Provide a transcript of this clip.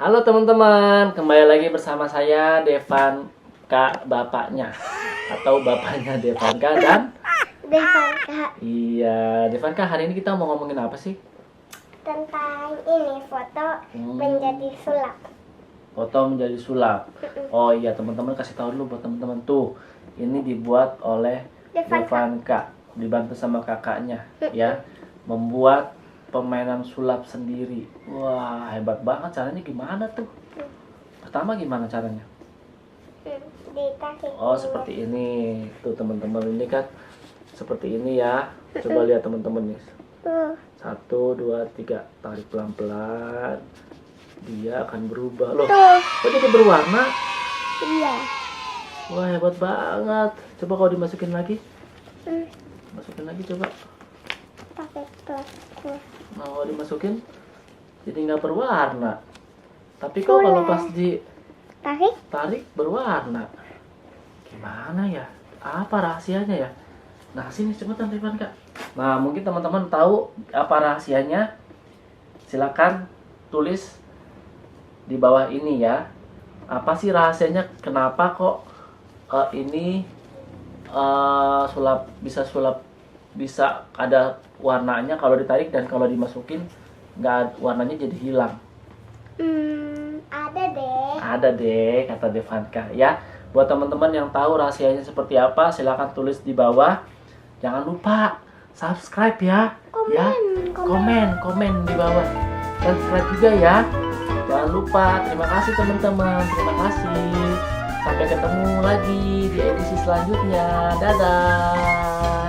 Halo teman-teman, kembali lagi bersama saya Devanka bapaknya atau bapaknya Devanka dan Devanka. iya Devanka, hari ini kita mau ngomongin apa sih? Tentang ini foto menjadi sulap. Foto menjadi sulap. Oh iya teman-teman, kasih tahu dulu buat teman-teman tuh. Ini dibuat oleh Devanka, dibantu sama kakaknya ya, membuat permainan sulap sendiri. Wah, hebat banget. Caranya gimana tuh? Pertama gimana caranya? Ditarik. Oh, seperti ini. Tuh teman-teman, ini kan seperti ini ya. Coba lihat teman-teman nih. 1, 2, 3, tarik pelan-pelan. Dia akan berubah. Loh, kok jadi berwarna? Iya. Wah, hebat banget. Coba kalau dimasukin lagi. Masukin lagi coba. Pakai plastik. Nah, kalau dimasukin jadi nggak berwarna. Tapi kok kalau pas Tarik. ditarik berwarna. Gimana ya? Apa rahasianya ya? Nah, sini cepetan Rifan Kak. Nah, mungkin teman-teman tahu apa rahasianya? Silakan tulis di bawah ini ya. Apa sih rahasianya? Kenapa kok ini bisa ada warnanya kalau ditarik, dan kalau dimasukin nggak, warnanya jadi hilang? Ada deh. Ada deh, kata Devanka ya. Buat teman-teman yang tahu rahasianya seperti apa, silakan tulis di bawah. Jangan lupa subscribe ya. Komen di bawah. Subscribe juga ya. Jangan lupa. Terima kasih teman-teman. Terima kasih. Sampai ketemu lagi di edisi selanjutnya. Dadah.